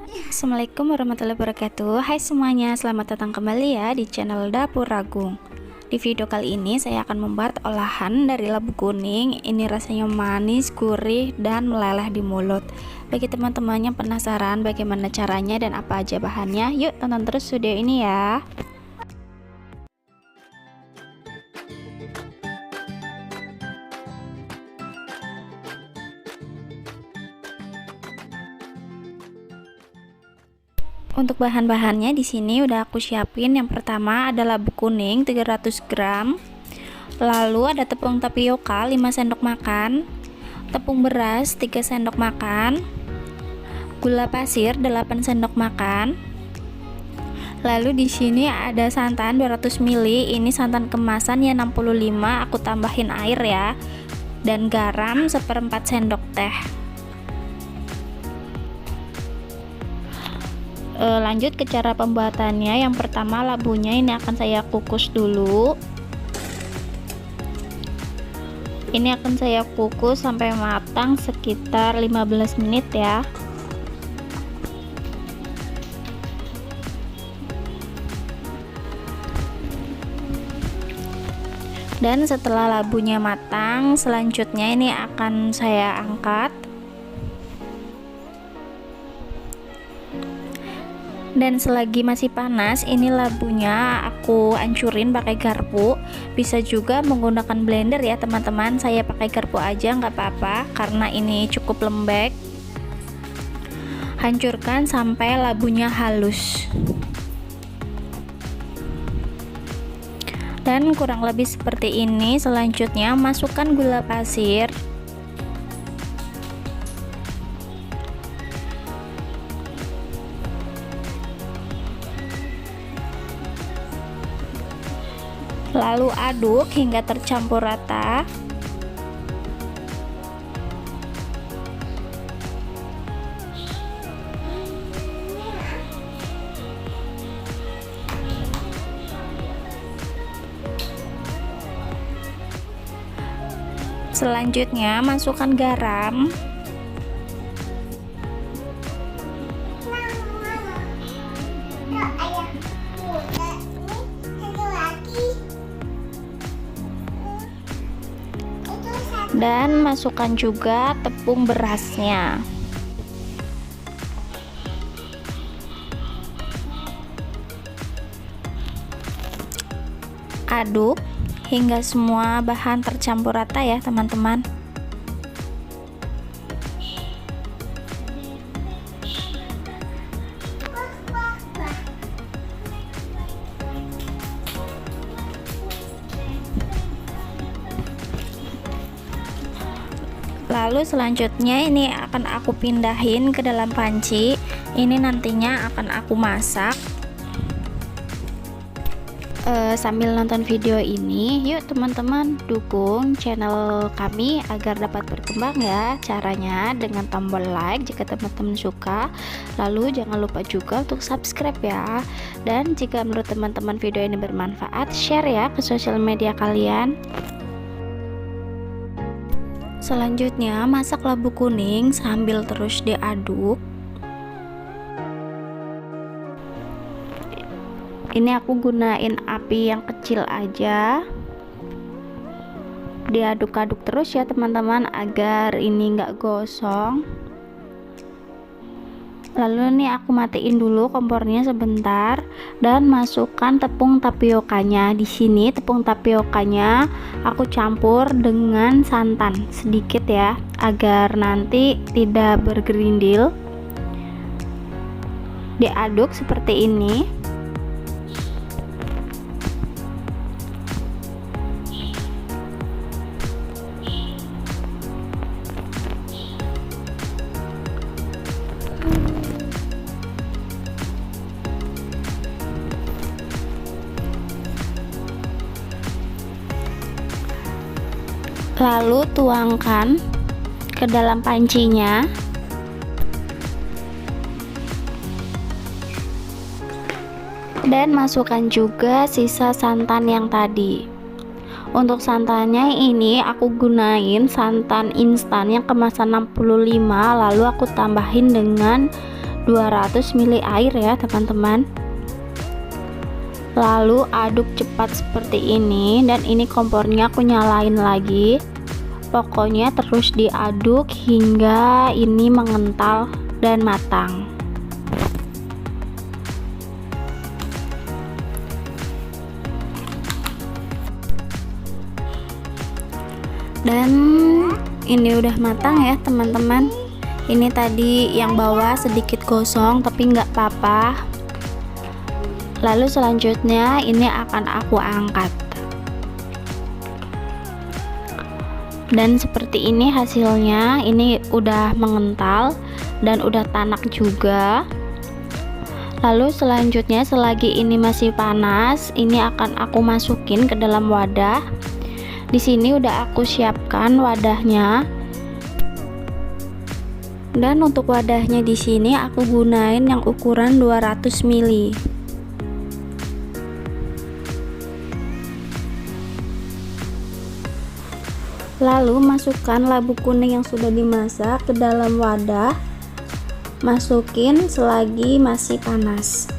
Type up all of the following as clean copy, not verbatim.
Assalamualaikum warahmatullahi wabarakatuh. Hai semuanya, selamat datang kembali ya di channel Dapur Agung. Di video kali ini saya akan membuat olahan dari labu kuning. Ini rasanya manis, gurih, dan meleleh di mulut. Bagi teman-teman yang penasaran bagaimana caranya dan apa aja bahannya, yuk tonton terus video ini ya. Untuk bahan-bahannya di sini udah aku siapin. Yang pertama ada labu kuning 300 gram. Lalu ada tepung tapioka 5 sendok makan, tepung beras 3 sendok makan, gula pasir 8 sendok makan. Lalu di sini ada santan 200 ml. Ini santan kemasan ya 65, aku tambahin air ya. Dan garam 1/4 sendok teh. Lanjut ke cara pembuatannya. Yang pertama labunya ini akan saya kukus dulu. Ini akan saya kukus sampai matang sekitar 15 menit ya. Dan setelah labunya matang, selanjutnya ini akan saya angkat. Dan selagi masih panas, ini labunya aku hancurin pakai garpu. Bisa juga menggunakan blender ya teman-teman. Saya pakai garpu aja nggak apa-apa karena ini cukup lembek. Hancurkan sampai labunya halus. Dan kurang lebih seperti ini. Selanjutnya masukkan gula pasir. Lalu aduk hingga tercampur rata. Selanjutnya masukkan garam. Dan masukkan juga tepung berasnya. Aduk hingga semua bahan tercampur rata ya teman-teman. Lalu selanjutnya ini akan aku pindahin ke dalam panci. Ini nantinya akan aku masak. Sambil nonton video ini, yuk teman-teman dukung channel kami agar dapat berkembang ya. Caranya dengan tombol like jika teman-teman suka. Lalu jangan lupa juga untuk subscribe ya. Dan jika menurut teman-teman video ini bermanfaat, share ya ke sosial media kalian. Selanjutnya masak labu kuning sambil terus diaduk. Ini aku gunain api yang kecil aja. Diaduk-aduk terus ya teman-teman agar ini enggak gosong. Lalu nih aku matiin dulu kompornya sebentar dan masukkan tepung tapiokanya. Di sini tepung tapiokanya aku campur dengan santan sedikit ya, agar nanti tidak bergerindil. Diaduk seperti ini. Lalu tuangkan ke dalam pancinya. Dan masukkan juga sisa santan yang tadi. Untuk santannya ini aku gunain santan instan yang kemasan 65, lalu aku tambahin dengan 200 ml air ya teman-teman. Lalu aduk cepat seperti ini, dan ini kompornya aku nyalain lagi. Pokoknya terus diaduk hingga ini mengental dan matang. Dan ini udah matang ya teman-teman. Ini tadi yang bawah sedikit gosong, tapi nggak apa-apa. Lalu selanjutnya ini akan aku angkat. Dan seperti ini hasilnya, ini udah mengental dan udah tanak juga. Lalu selanjutnya selagi ini masih panas, ini akan aku masukin ke dalam wadah. Di sini udah aku siapkan wadahnya. Dan untuk wadahnya di sini aku gunain yang ukuran 200 ml. Lalu masukkan labu kuning yang sudah dimasak ke dalam wadah. Masukin selagi masih panas.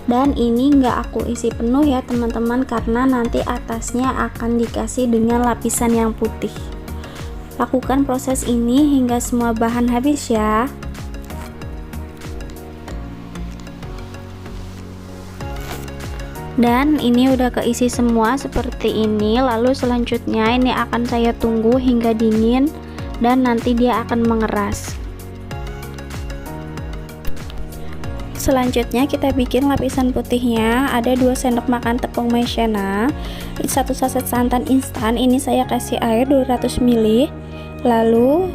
Dan ini nggak aku isi penuh ya teman-teman, karena nanti atasnya akan dikasih dengan lapisan yang putih. Lakukan proses ini hingga semua bahan habis ya. Dan ini udah keisi semua seperti ini. Lalu selanjutnya ini akan saya tunggu hingga dingin dan nanti dia akan mengeras. Selanjutnya kita bikin lapisan putihnya. Ada 2 sendok makan tepung maizena, 1 saset santan instan, ini saya kasih air 200 ml. Lalu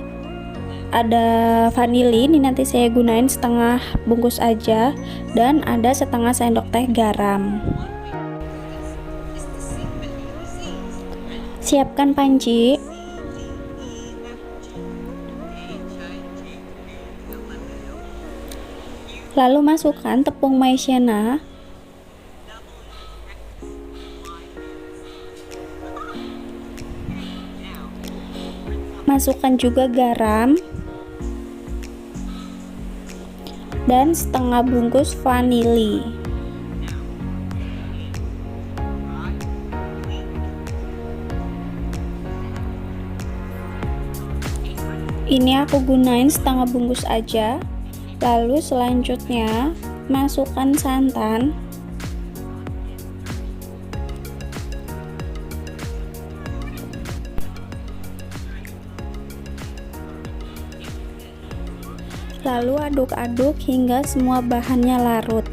ada vanili, ini nanti saya gunain setengah bungkus aja, dan ada setengah sendok teh garam. Siapkan panci. Lalu masukkan tepung maizena. Masukkan juga garam. Dan setengah bungkus vanili. Ini aku gunain setengah bungkus aja. Lalu selanjutnya masukkan santan. Lalu aduk-aduk hingga semua bahannya larut.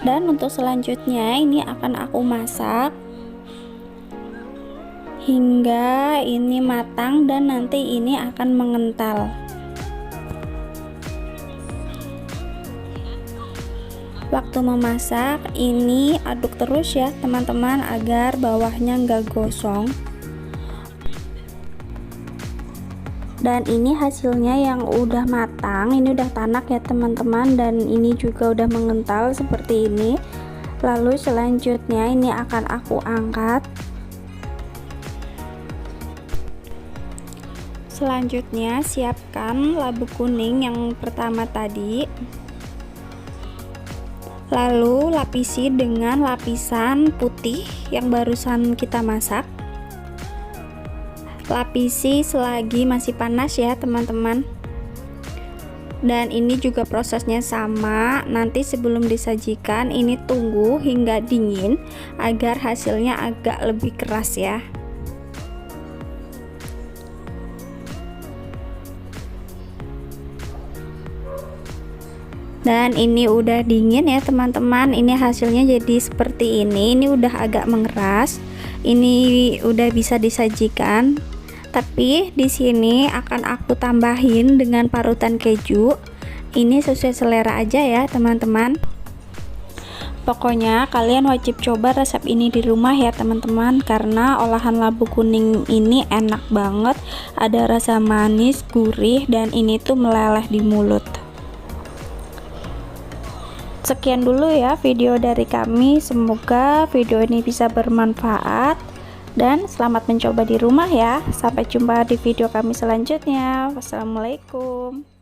Dan untuk selanjutnya ini akan aku masak hingga ini matang dan nanti ini akan mengental. Waktu memasak ini aduk terus ya teman-teman, agar bawahnya enggak gosong. Dan ini hasilnya yang udah matang, ini udah tanak ya teman-teman, dan ini juga udah mengental seperti ini. Lalu selanjutnya ini akan aku angkat. Selanjutnya siapkan labu kuning yang pertama tadi. Lalu lapisi dengan lapisan putih yang barusan kita masak. Lapisi selagi masih panas ya teman-teman. Dan ini juga prosesnya sama. Nanti sebelum disajikan ini tunggu hingga dingin agar hasilnya agak lebih keras ya. Dan ini udah dingin ya teman-teman. Ini hasilnya jadi seperti ini. Ini udah agak mengeras. Ini udah bisa disajikan. Tapi di sini akan aku tambahin dengan parutan keju. Ini sesuai selera aja ya teman-teman. Pokoknya kalian wajib coba resep ini di rumah ya teman-teman, karena olahan labu kuning ini enak banget. Ada rasa manis, gurih, dan ini tuh meleleh di mulut. Sekian dulu ya video dari kami, semoga video ini bisa bermanfaat dan selamat mencoba di rumah ya. Sampai jumpa di video kami selanjutnya. Wassalamualaikum.